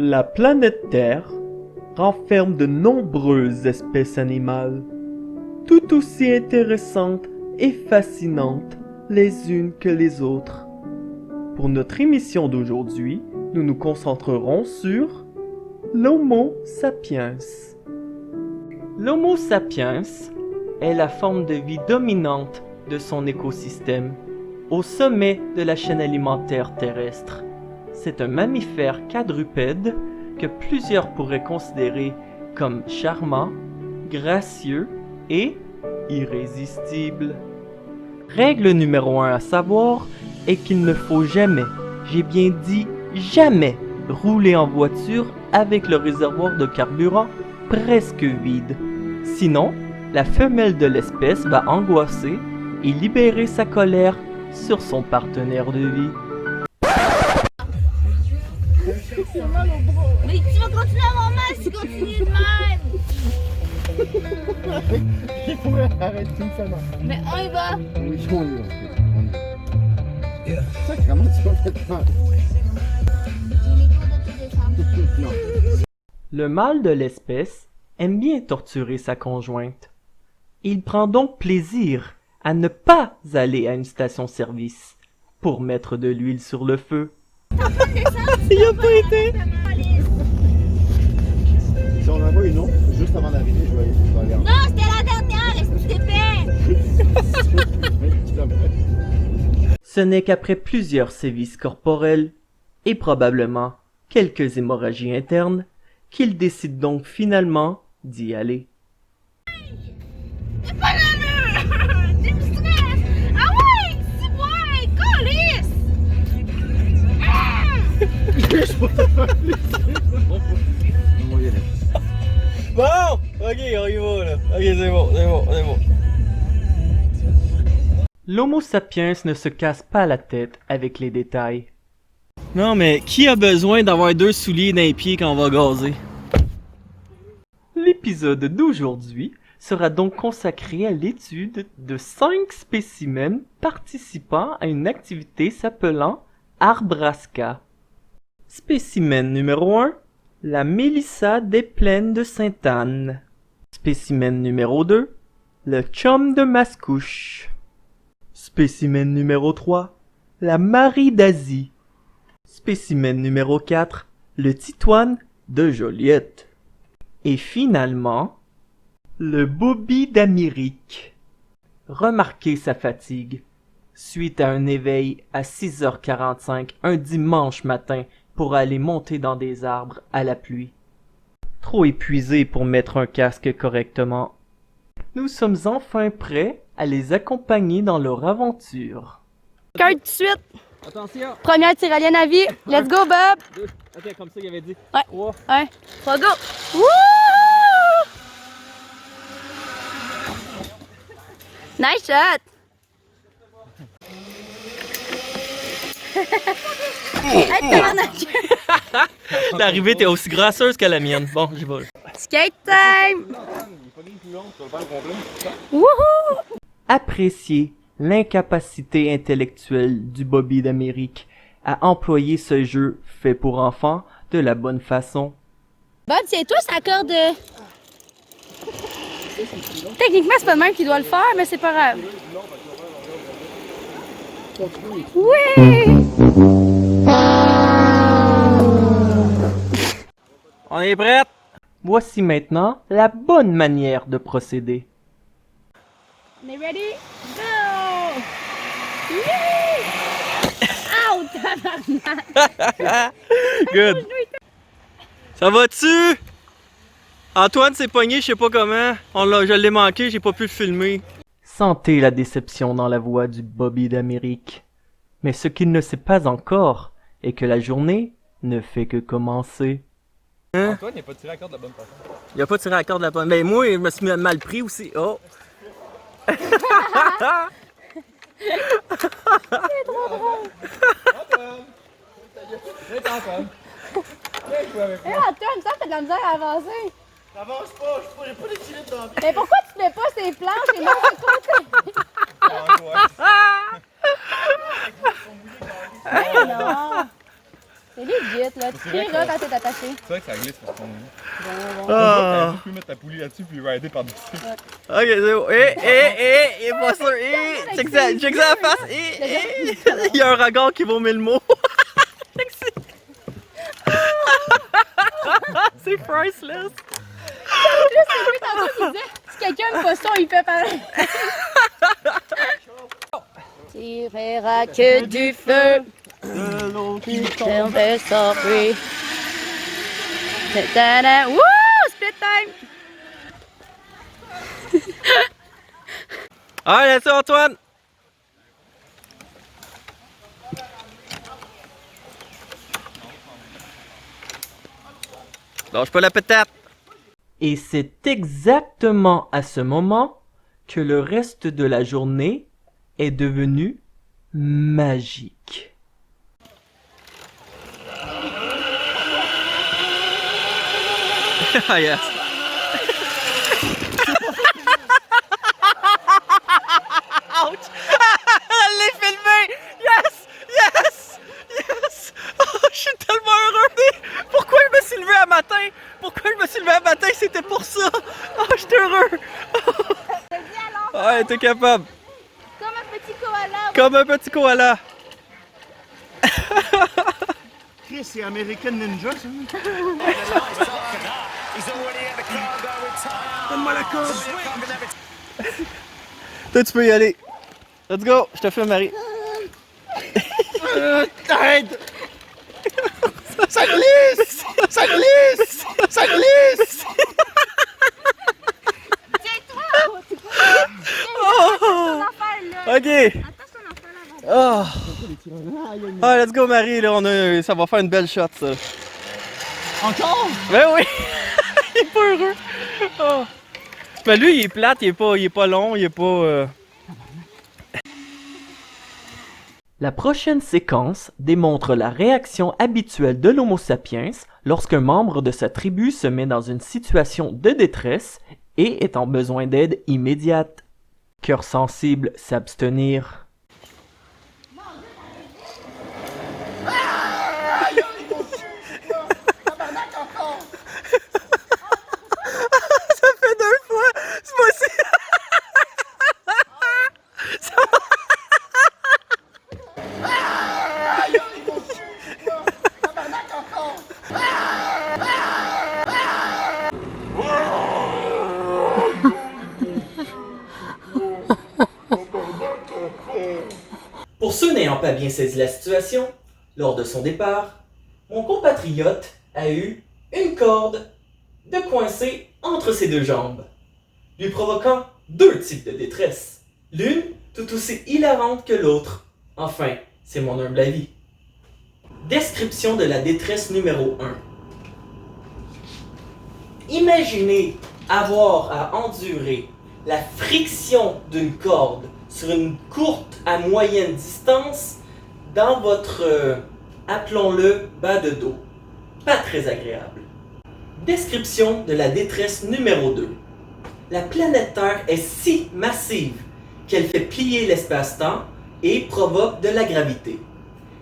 La planète Terre renferme de nombreuses espèces animales, tout aussi intéressantes et fascinantes les unes que les autres. Pour notre émission d'aujourd'hui, nous nous concentrerons sur l'Homo sapiens. L'Homo sapiens est la forme de vie dominante de son écosystème, au sommet de la chaîne alimentaire terrestre. C'est un mammifère quadrupède que plusieurs pourraient considérer comme charmant, gracieux et irrésistible. Règle numéro 1 à savoir est qu'il ne faut jamais, j'ai bien dit jamais, rouler en voiture avec le réservoir de carburant presque vide. Sinon, la femelle de l'espèce va angoisser et libérer sa colère sur son partenaire de vie. Mais tu vas continuer à avoir mal si tu continues de même. Il pourrait arrêter une semaine. Mais on y va. Oui, on y va. Ça, comment tu vas faire? J'ai les tours de toutes les femmes. Non. Le mâle de l'espèce aime bien torturer sa conjointe. Il prend donc plaisir à ne pas aller à une station-service pour mettre de l'huile sur le feu. Il a pas été. Si on en voit une autre, juste avant d'arriver, je vais aller en Non, c'était la dernière. Est-ce que tu t'épais? Ce n'est qu'après plusieurs sévices corporels et probablement quelques hémorragies internes qu'il décide donc finalement d'y aller. T'es pas nerveux. Tu me stresses. Ah ouais, c'est ouais, calisse. Bon! Ok, on y va là. Ok, c'est bon. L'Homo sapiens ne se casse pas la tête avec les détails. Non, mais qui a besoin d'avoir 2 souliers dans les pieds quand on va gazer? L'épisode d'aujourd'hui sera donc consacré à l'étude de 5 spécimens participant à une activité s'appelant Arbrasca. Spécimen numéro 1, la Mélissa des plaines de Sainte-Anne. Spécimen numéro 2, le chum de Mascouche. Spécimen numéro 3, la Marie d'Asie. Spécimen numéro 4, le Titoine de Joliette. Et finalement, le Bobby d'Amérique. Remarquez sa fatigue. Suite à un éveil à 6h45 un dimanche matin pour aller monter dans des arbres à la pluie. Trop épuisé pour mettre un casque correctement. Nous sommes enfin prêts à les accompagner dans leur aventure. Cœur tout de suite. Attention! Première tyrolienne à vie. Let's go, Bob. 2, ok, comme ça il avait dit. Ouais. 3. 1, 3, go. Wouh! Nice shot. Hey, tabarnak. L'arrivée était aussi grasseuse que la mienne. Bon, j'y vais. Skate time. Wouhou! Appréciez l'incapacité intellectuelle du Bobby d'Amérique à employer ce jeu fait pour enfants de la bonne façon. Bob, tiens-toi, ça corde. Techniquement, c'est pas le même qui doit le faire, mais c'est pas grave. Oui! On est prête? Voici maintenant la bonne manière de procéder. On est ready? Go! Oui! Ow, tabarnak! Good. Ça va-tu? Antoine s'est pogné, je sais pas comment. Je l'ai manqué, j'ai pas pu le filmer. Sentez la déception dans la voix du Bobby d'Amérique. Mais ce qu'il ne sait pas encore est que la journée ne fait que commencer. Hein? Antoine, il a pas tiré la corde de la bonne façon. Il a pas tiré la corde de la bonne. Mais moi, je me suis mal pris aussi. Oh! C'est trop drôle. Antoine! Viens, Antoine! Viens jouer avec Hé, moi! Antoine, ça fait de la misère à avancer. Avance pas, j'ai pas d'équilibre dans la vie. Mais pourquoi tu te mets pas ces planches et moi, c'est toi? Antoine! Non! C'est legit, là. Tu crieras quand t'es attaché glisser. C'est vrai que ça glisse parce qu'on. Ah. Tu peux mettre ta poulie là-dessus puis rider par-dessus. Ok, c'est bon. Il est pas sûr. Check ça la face. Il y a un regard qui vaut 1000 mots. Check ça. C'est priceless. Là, c'est lui tantôt qui disait si quelqu'un me poisson, il fait pareil. Tu verras que du feu. De l'eau qui On veut sortir. Ta-da! Wouh! Split time! Allez, c'est Antoine. Lâche pas la patate. Et c'est exactement à ce moment que le reste de la journée est devenu magique. Ah yes. Ouch! Elle l'a filmé! Yes! Yes! Yes! Oh, je suis tellement heureux! Pourquoi je me suis levé un matin? Pourquoi je me suis levé un matin? C'était pour ça! Oh, je suis heureux! Ouais, t'es capable! Comme un petit koala. Comme un petit koala! Chris, c'est American Ninja, ça? Donne-moi la corde! Toi, tu peux y aller! Let's go! Je te fais, Marie! T'arrêtes! Ça glisse! Ça glisse! Ça glisse! Tiens-toi! Oh! Ok! Oh. Ah, let's go, Marie, là, ça va faire une belle shot, ça. Encore? Ben oui! Il est pas heureux! Oh. Mais lui, il est plate, il est pas long, il est pas... La prochaine séquence démontre la réaction habituelle de l'Homo sapiens lorsqu'un membre de sa tribu se met dans une situation de détresse et est en besoin d'aide immédiate. Cœur sensible, s'abstenir. Ça fait 2 fois! C'est possible! Pour ceux n'ayant pas bien saisi la situation, lors de son départ, mon compatriote a eu une corde de coincée entre ses 2 jambes, lui provoquant 2 types de détresse, l'une tout aussi hilarante que l'autre. Enfin, c'est mon humble avis. Description de la détresse numéro 1. Imaginez avoir à endurer la friction d'une corde sur une courte à moyenne distance dans votre, appelons-le, bas de dos. Pas très agréable. Description de la détresse numéro 2. La planète Terre est si massive qu'elle fait plier l'espace-temps et provoque de la gravité.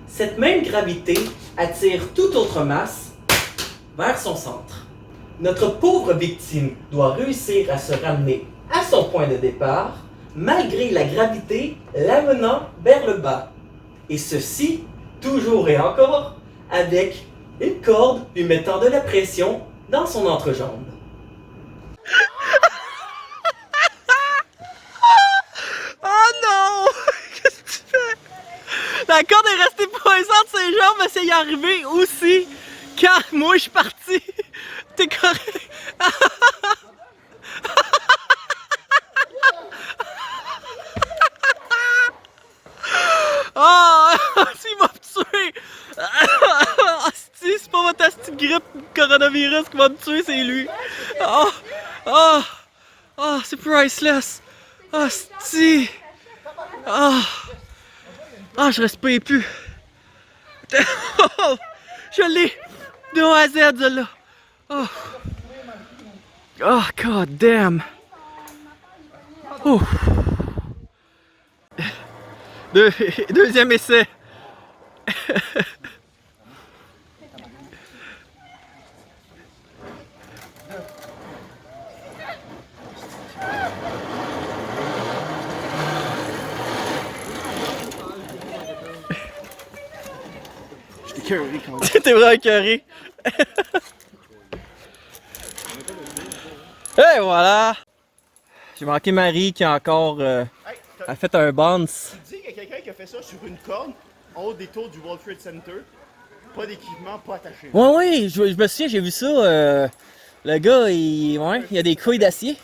Cette même gravité attire toute autre masse vers son centre. Notre pauvre victime doit réussir à se ramener à son point de départ malgré la gravité l'amenant vers le bas. Et ceci, toujours et encore, avec une corde lui mettant de la pression dans son entrejambe. Oh non! Qu'est-ce que tu fais? La corde est restée poisée entre ses jambes, mais c'est y arrivé aussi quand moi je suis parti. T'es correct? Oh! Il m'a tué! C'est pas votre petite grippe coronavirus qui va me tuer, c'est lui! Oh! Oh! Oh! C'est priceless! Oh, c'est... Oh! Oh, je respire plus! Oh, je l'ai! De A à Z, là! Oh! Oh, god damn! Oh! Deuxième essai! écœuré quand même. T'es vraiment écœuré. Et voilà! J'ai manqué Marie qui a encore a fait un bounce. Tu dis qu'il y a quelqu'un qui a fait ça sur une corde, en haut des tours du World Trade Center. Pas d'équipement, pas attaché. Ouais, ouais, je me souviens, j'ai vu ça. Le gars, il a des couilles d'acier.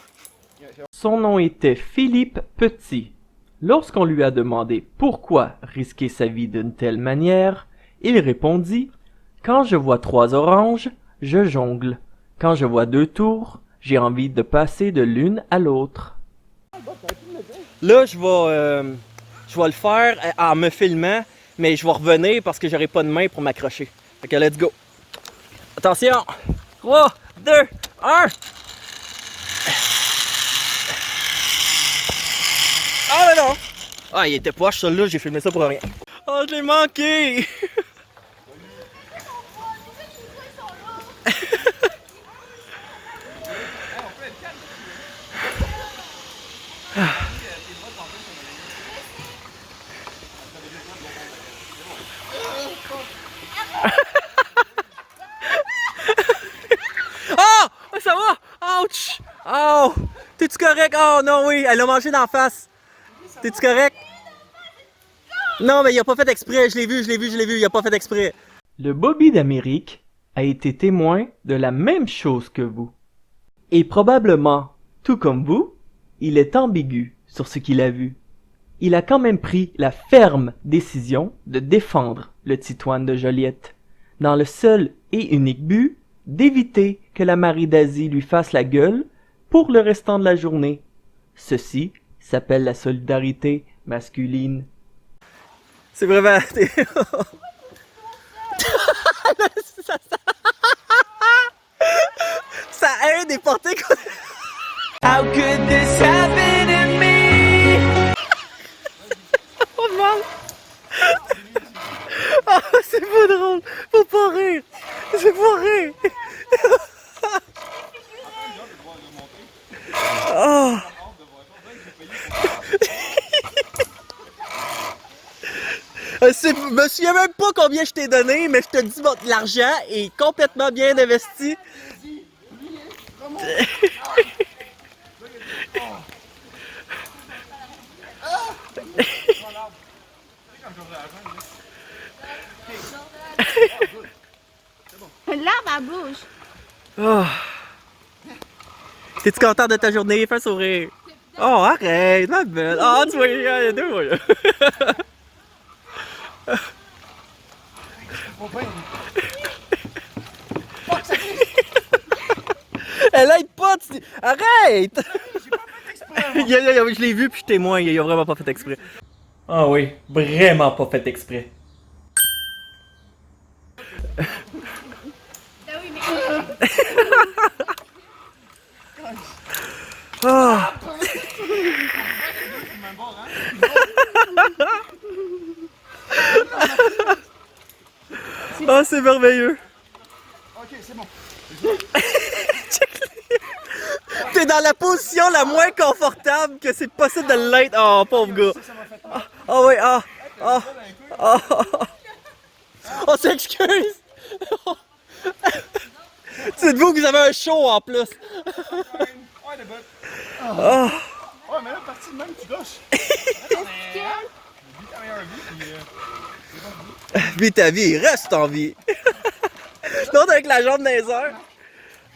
Son nom était Philippe Petit. Lorsqu'on lui a demandé pourquoi risquer sa vie d'une telle manière, il répondit « Quand je vois 3 oranges, je jongle. Quand je vois 2 tours, j'ai envie de passer de l'une à l'autre. » Là, je vais le faire en me filmant, mais je vais revenir parce que j'aurai pas de main pour m'accrocher. Fait que let's go. Attention! 3, 2, 1! Ah non! Ah, il était poche, celui-là, j'ai filmé ça pour rien. Oh, je l'ai manqué! Oh! Ça va? Ouch! Oh! T'es-tu correct? Oh non, oui, elle a mangé d'en face. T'es-tu correct? Non, mais il a pas fait exprès, je l'ai vu, il a pas fait exprès. Le Bobby d'Amérique a été témoin de la même chose que vous. Et probablement, tout comme vous, il est ambigu sur ce qu'il a vu. Il a quand même pris la ferme décision de défendre le Titoine de Joliette, dans le seul et unique but d'éviter que la Marie d'Asie lui fasse la gueule pour le restant de la journée. Ceci s'appelle la solidarité masculine. C'est vraiment... ça aide des portées qu'on... How could this happen to me? Oh non! Oh, c'est pas drôle! Faut pas rire! C'est pas rire! Oh! Je me souviens même pas combien je t'ai donné, mais je te dis, l'argent est complètement bien investi. Lave à bouche. Oh. T'es-tu content de ta journée? Fais un sourire. Oh, arrête, ma belle. Oh, tu vois, il y a deux, moi, là. Elle aide pas, tu... Arrête! Je l'ai vu puis je témoin, il a vraiment pas fait exprès. Ah oui, vraiment pas fait exprès. Ah oui, mais... Ah. Oh, c'est merveilleux. Ok, c'est bon. T'es dans la position la moins confortable que c'est possible de l'être. Oh, pauvre gars. Oh, oui, ah. Oh, oh, oh, s'excuse. Dites-vous que vous avez un show en plus. Oh. Ouais, mais là, parti de même, tu gauches. Vis ta vie, reste en vie. L'autre avec la jambe dans les airs.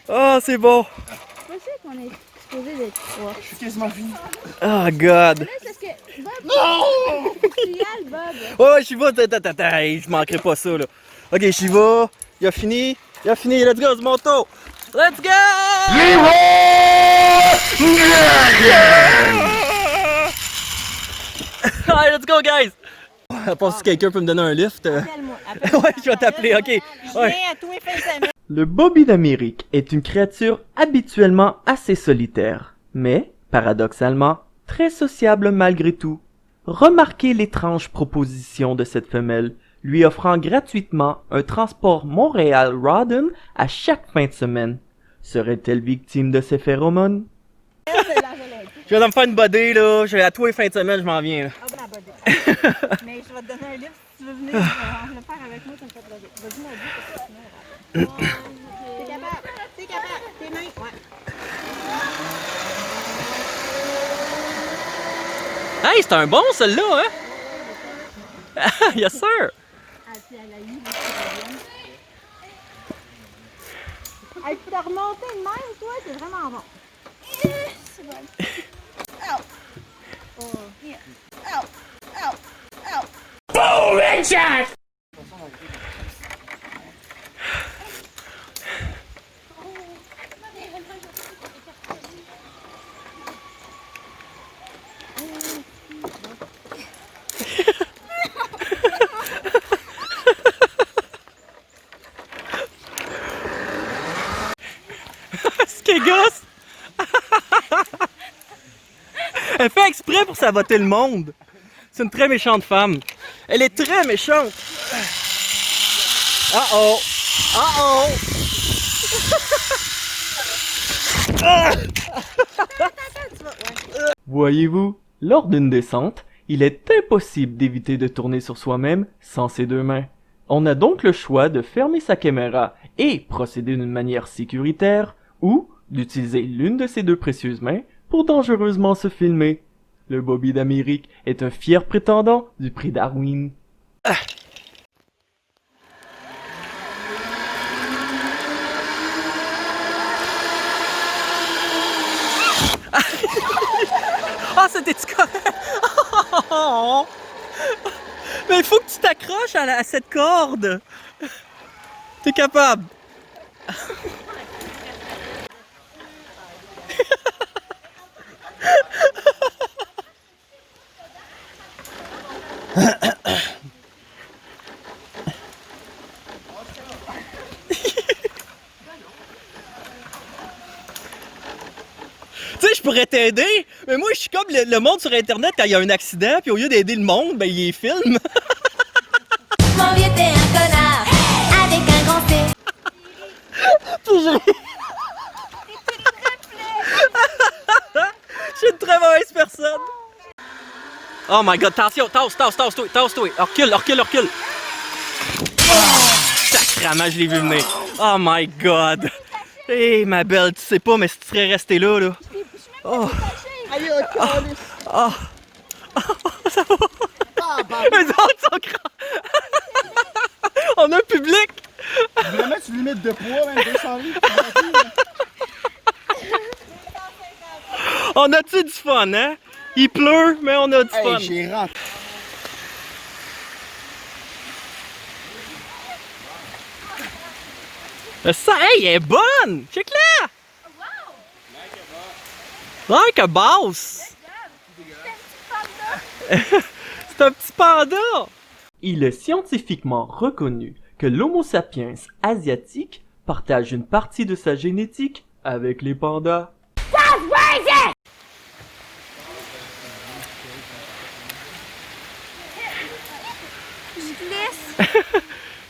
Oh, c'est bon. Je sais qu'on est supposé d'être trois. Je suis quasiment fini. Oh, God. Là, c'est parce que... Bob, non! Tu y ailles, Bob. Ouais, j'y vais. Je manquerai pas ça, là. Ok, j'y vais. Il a fini. Let's go, c'est mon tour. Let's go! Allez, let's go, guys! Je pense que quelqu'un peut me donner un lift. Appelle-moi. Ouais, je vais t'appeler, ok. Je Ouais. viens à tous les fins de semaine. Le Bobby d'Amérique est une créature habituellement assez solitaire, mais, paradoxalement, très sociable malgré tout. Remarquez l'étrange proposition de cette femelle, lui offrant gratuitement un transport Montréal-Rawdon à chaque fin de semaine. Serait-elle victime de ces phéromones? Je viens de me faire une bodée, là. À tous les fins de semaine, je m'en viens, là. Ah, ben, la body. Mais je vais te donner un livre tu veux venir le faire avec moi, ça me fait plaisir. Vas-y, mon Dieu, parce que sinon, on va. T'es capable, t'es capable, tes mains, ouais. Hey, c'est un bon, celui-là, hein? Yes, sir! Ah, puis elle a eu les problèmes. Hey, tu peux remonter de même, toi, c'est vraiment bon. C'est bon. Ow! Oh, yeah. Ow! Ow! Ow! Boom, headshot! Ce qui est gosse! Elle fait exprès pour saboter le monde. C'est une très méchante femme. Elle est très méchante. Ah oh! Ah oh! Voyez-vous, lors d'une descente, il est impossible d'éviter de tourner sur soi-même sans ses deux mains. On a donc le choix de fermer sa caméra et procéder d'une manière sécuritaire, ou d'utiliser l'une de ses deux précieuses mains pour dangereusement se filmer. Le Bobby d'Amérique est un fier prétendant du prix Darwin. Ah, c'était-tu correct? Mais il faut que tu t'accroches à cette corde. T'es capable. Tu sais, je pourrais t'aider, mais moi, je suis comme le monde sur Internet quand il y a un accident, puis au lieu d'aider le monde, ben, il les filme. Mon vieux, t'es un connard, avec un grand C. Puis je suis une très mauvaise personne. Oh my god, attention, tasse-toi. Recule. Oh, sacrament, je l'ai vu venir. Oh my god. Hé, ma belle, tu sais pas, mais si tu serais resté là. Oh. Oh. Ça va. Les autres sont grands. On a un public. Vraiment, tu limites de poids, même 200 livres. On a-tu du fun, hein? Il pleut, mais on a du fun. Hey, j'ai rentré. Ça, hey, elle est bonne! Check-la! Like a boss! C'est un petit panda! Il est scientifiquement reconnu que l'Homo sapiens asiatique partage une partie de sa génétique avec les pandas.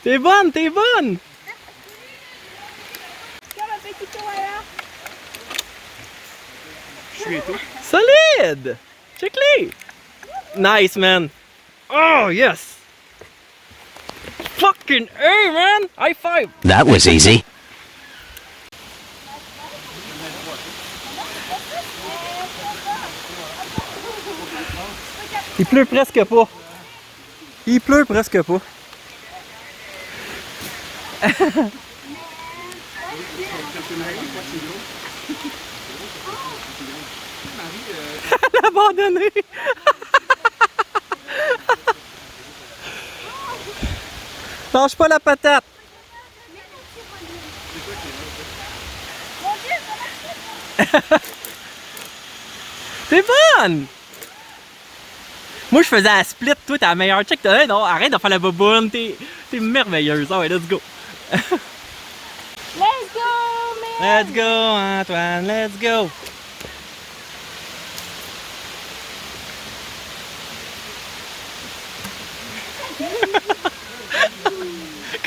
T'es bonne! Comme un petit koala. Je suis tout. Solide! Check-les! Nice, man! Oh, yes! Fucking hey, man! High five! That was easy. Il pleut presque pas. Elle a abandonné. Lâche pas la patate. T'es bonne. Moi je faisais la split, toi t'es la meilleure. Check, non, arrête de faire la boboune, t'es merveilleuse. Ah ouais, let's go. Let's go, man! Let's go, Antoine, let's go.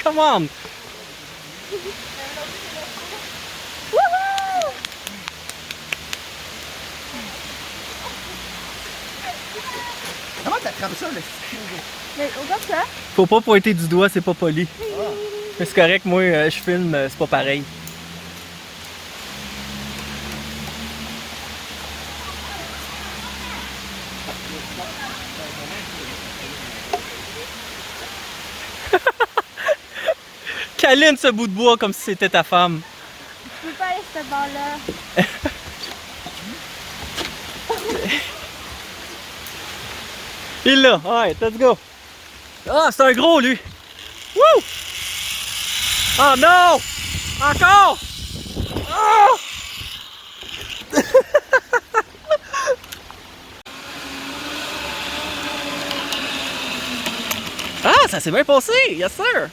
Come on. Comment t'attrapes ça, là? Mais comme ça. Faut pas pointer du doigt, c'est pas poli. Mais c'est correct, moi, je filme, c'est pas pareil. Câline ce bout de bois comme si c'était ta femme. Je peux pas aller ce bord-là. Il est là, alright, let's go. Ah, c'est un gros lui. Wouh! Oh non! Encore! Ah! Ah, ça s'est bien passé, yes sir!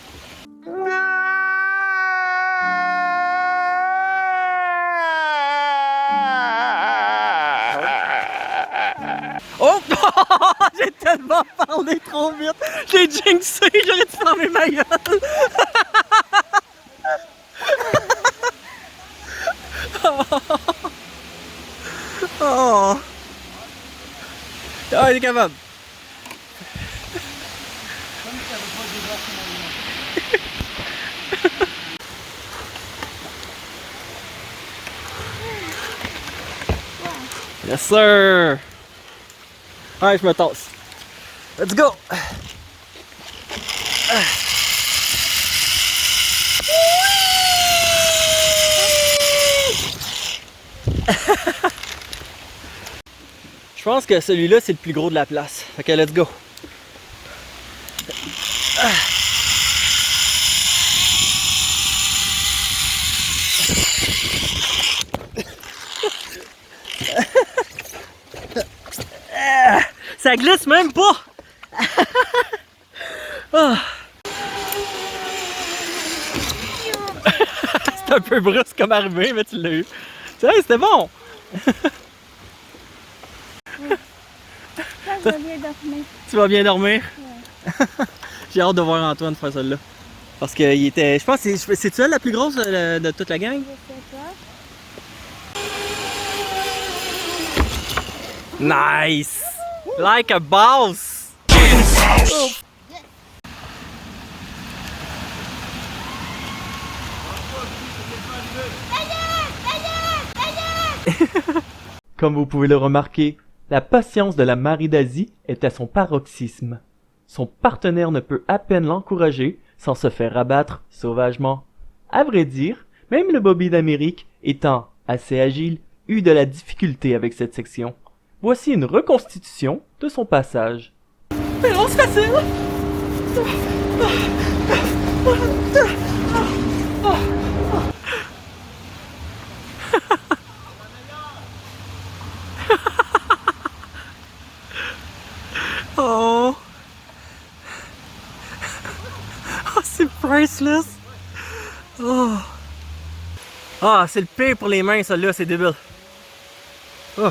Oh! J'ai tellement parlé trop vite! J'ai jinxé, j'aurais dû fermer ma gueule! Oh! Ah, il est capable! Yes sir! Allez, je me tasse. Let's go! Je pense que celui-là, c'est le plus gros de la place. Fait que let's go! Ça glisse même pas! Oh. C'est un peu brusque comme arrivé, mais tu l'as eu. Tiens, c'était bon! Ça, je vais bien dormir. Tu vas bien dormir? Ouais. J'ai hâte de voir Antoine faire celle-là. Parce qu'il était. Je pense que c'est elle la plus grosse de toute la gang? Je sais pas. Nice! Like a boss! Oh. Comme vous pouvez le remarquer, la patience de la Marie d'Asie est à son paroxysme. Son partenaire ne peut à peine l'encourager sans se faire abattre sauvagement. À vrai dire, même le Bobby d'Amérique, étant assez agile, eut de la difficulté avec cette section. Voici une reconstitution de son passage. Mais non, c'est facile! Oh! Oh, c'est priceless! Oh! Ah, c'est le pire pour les mains, celle-là, c'est débile. Oh.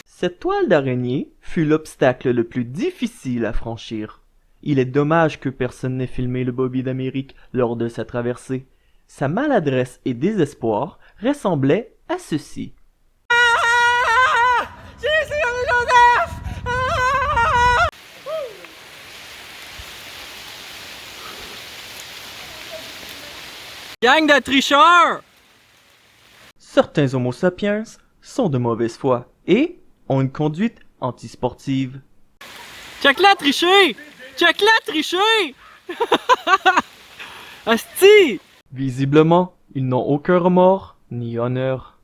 Cette toile d'araignée fut l'obstacle le plus difficile à franchir. Il est dommage que personne n'ait filmé le Bobby d'Amérique lors de sa traversée. Sa maladresse et désespoir ressemblaient à ceci. Gang de tricheurs! Certains Homo sapiens sont de mauvaise foi et ont une conduite antisportive. Check-la tricher! Check-la tricher! Asti! Visiblement, ils n'ont aucun remords ni honneur.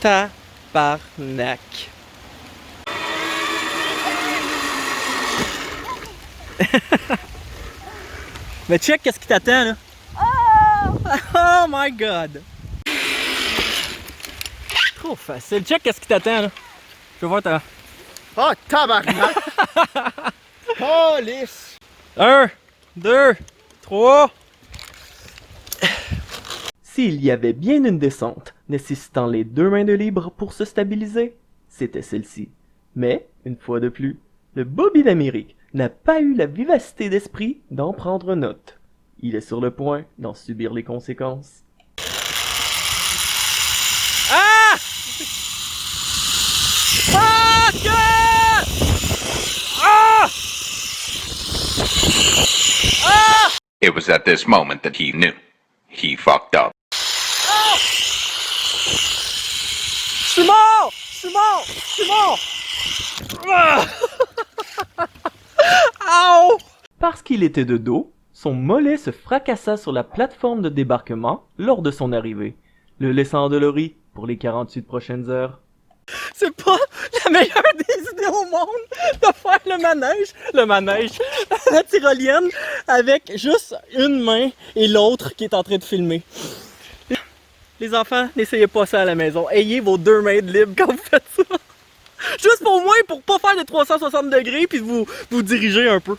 Tabarnak. Mais check qu'est-ce qui t'attend là. Oh my god. Trop facile. Check qu'est-ce qui t'attend là. Je veux voir ta... Oh, tabarnak! Oh, lisse! 1, 2, 3. S'il y avait bien une descente nécessitant les 2 mains de libre pour se stabiliser, c'était celle-ci. Mais, une fois de plus, le Bobby d'Amérique n'a pas eu la vivacité d'esprit d'en prendre note. Il est sur le point d'en subir les conséquences. Ah! Fuck! Ah! Ah! It was at this moment that he knew. He fucked up. Je suis mort! Je suis mort! Je suis mort! Ah! Ow! Parce qu'il était de dos, son mollet se fracassa sur la plateforme de débarquement lors de son arrivée, le laissant endolori pour les 48 prochaines heures. C'est pas la meilleure des idées au monde de faire le manège, la tyrolienne avec juste une main et l'autre qui est en train de filmer. Les enfants, n'essayez pas ça à la maison. Ayez vos 2 mains de libre quand vous faites ça. Juste au moins pour pas faire le 360 degrés puis vous diriger un peu.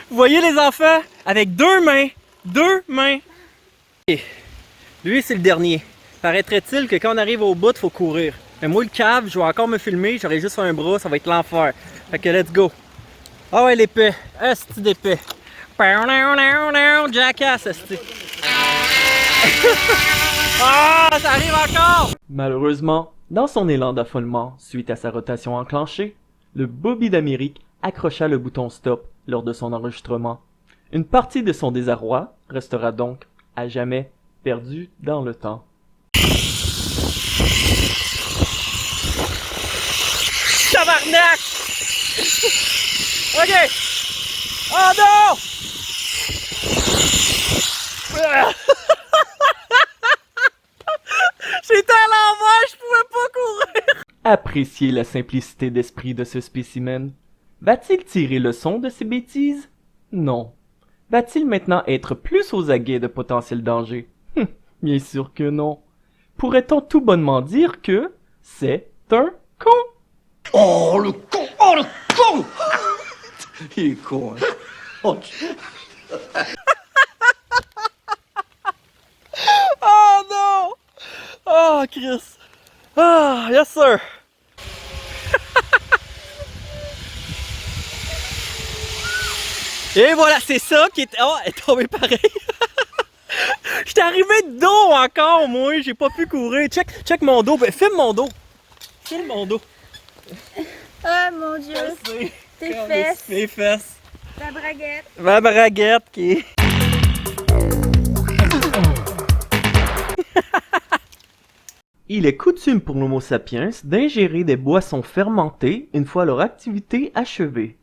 Vous voyez les enfants? Avec 2 mains. 2 mains. Et lui, c'est le dernier. Paraîtrait-il que quand on arrive au bout, il faut courir. Mais moi, le cave, je vais encore me filmer. J'aurai juste un bras, ça va être l'enfer. Fait que let's go. Ah ouais, l'épée. Esti d'épée. Jackass, esti. Ah, ça arrive encore! Malheureusement, dans son élan d'affolement suite à sa rotation enclenchée, le Bobby d'Amérique accrocha le bouton stop lors de son enregistrement. Une partie de son désarroi restera donc à jamais perdue dans le temps. Tabarnak! Ok! Oh non! J'étais à l'envers, je pouvais pas courir! Appréciez la simplicité d'esprit de ce spécimen. Va-t-il tirer leçon de ses bêtises? Non. Va-t-il maintenant être plus aux aguets de potentiels dangers? Bien sûr que non. Pourrait-on tout bonnement dire que c'est un con? Oh le con! Oh le con! Il est con, hein? Oh, Oh non! Oh Chris! Ah, yes sir! Et voilà, c'est ça qui est... Oh, elle est tombée pareil! J'étais arrivé de dos encore, moi! J'ai pas pu courir. Check mon dos. Filme mon dos! Filme mon dos! Oh mon dieu! Tes fesses! Mes fesses! Ta braguette! Ma braguette qui est... Il est coutume pour l'Homo sapiens d'ingérer des boissons fermentées une fois leur activité achevée.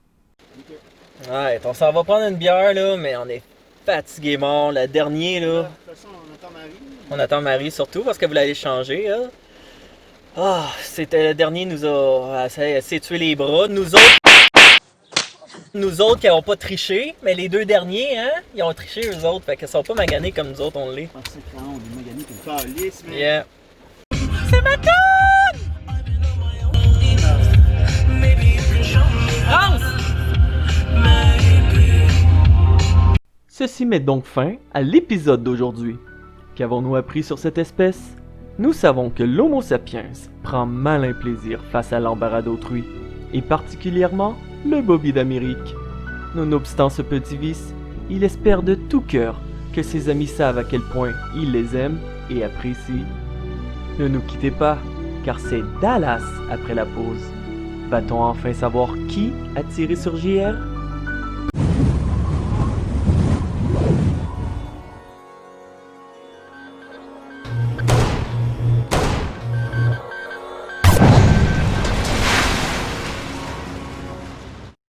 Ouais, on s'en va prendre une bière là, mais on est fatigué mort. Le dernier là. De toute façon, on attend Marie. On attend Marie surtout parce que vous l'allez changer, elle. Ah, c'était le dernier nous a essayé de tuer les bras. Nous autres qui n'avons pas triché, mais les 2 derniers, hein, ils ont triché eux autres, fait qu'ils sont pas maganés comme nous autres on l'est. Ah, c'est quand on est magané comme calice, mais... Yeah. C'est ma conne! Rance! Ceci met donc fin à l'épisode d'aujourd'hui. Qu'avons-nous appris sur cette espèce? Nous savons que l'Homo sapiens prend malin plaisir face à l'embarras d'autrui, et particulièrement le Bobby d'Amérique. Nonobstant ce petit vice, il espère de tout cœur que ses amis savent à quel point il les aime et apprécie. Ne nous quittez pas, car c'est Dallas après la pause. Va-t-on enfin savoir qui a tiré sur JR?